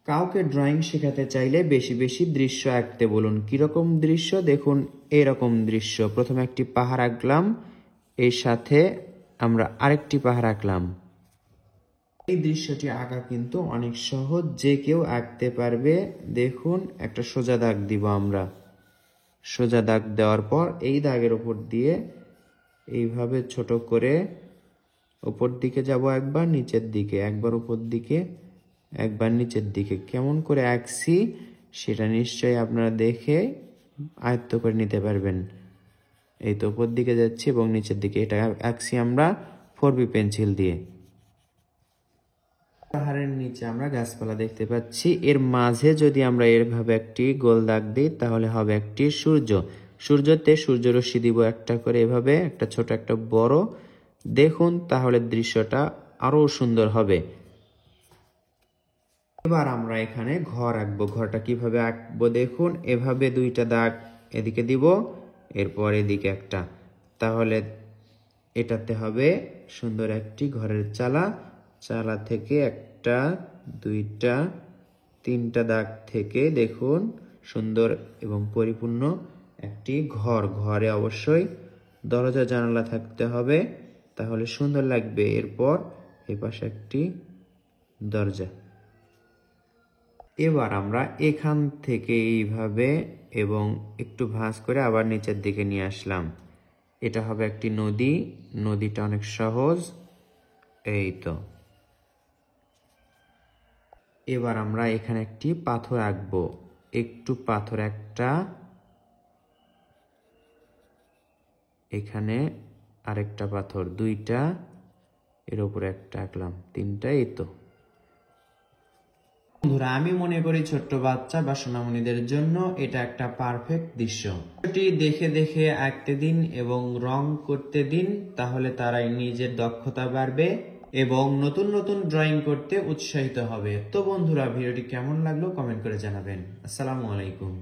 কাউকে ড্রয়িং শেখাতে চাইলে বেশি বেশি দৃশ্য আঁকতে বলুন। কিরকম দৃশ্য? দেখুন এরকম দৃশ্য। প্রথমে একটি পাহাড় আঁকলাম, এর সাথে আমরা আরেকটি পাহাড় আঁকলাম। এই দৃশ্যটি আঁকা কিন্তু অনেক সহজ, যে কেউ আঁকতে পারবে। দেখুন একটা সোজা দাগ দিব আমরা। সোজা দাগ দেওয়ার পর এই দাগের উপর দিয়ে এইভাবে ছোট করে উপর দিকে যাব, একবার নিচের দিকে, একবার উপর দিকে, একবার নিচের দিকে। কেমন করে আঁকছি সেটা নিশ্চয়ই আপনারা দেখে আয়ত্ত করে নিতে পারবেন। এই তো উপর দিকে যাচ্ছি এবং নিচের দিকে, এটা আঁকছি আমরা 4B পেন্সিল দিয়ে। পাহাড়ের নিচে আমরা গাছপালা দেখতে পাচ্ছি, এর মাঝে যদি আমরা এভাবে একটি গোল দাগ দিই তাহলে হবে একটি সূর্য। সূর্যতে সূর্যরশ্মি দিব একটা করে, এভাবে একটা ছোট একটা বড়। দেখুন তাহলে দৃশ্যটা আরো সুন্দর হবে। এবার আমরা এখানে ঘর আঁকবো। ঘরটা কিভাবে আঁকবো দেখুন, এভাবে দুইটা দাগ এদিকে দিব, এরপর এদিকে একটা। তাহলে এটাতে হবে সুন্দর একটি ঘরের চালা। চালা থেকে একটা, দুইটা, তিনটা দাগ থেকে দেখুন সুন্দর এবং পরিপূর্ণ একটি ঘর। ঘরে অবশ্যই দরজা জানালা থাকতে হবে, তাহলে সুন্দর লাগবে। এরপর এই পাশে একটি দরজা। এবার আমরা এখান থেকে এইভাবে এবং একটু ভাঁজ করে আবার নিচের দিকে নিয়ে আসলাম। এটা হবে একটি নদী। নদীটা অনেক সহজ। এই তো। এবার আমরা এখানে একটি পাথর আঁকবো। একটু পাথর একটা, এখানে আরেকটা পাথর, দুইটা, এর উপরে একটা আঁকলাম, তিনটা। এই তো বন্ধুরা, আমি মনে করি ছোট্ট বাচ্চা বা সোনামণিদের জন্য এটা একটা পারফেক্ট দৃশ্য। এটি দেখে দেখে আঁকতে দিন এবং রং করতে দিন, তাহলে তারাই নিজের দক্ষতা বাড়বে এবং নতুন নতুন ড্রয়িং করতে উৎসাহিত হবে। তো বন্ধুরা, ভিডিওটি কেমন লাগলো কমেন্ট করে জানাবেন। আসসালামু আলাইকুম।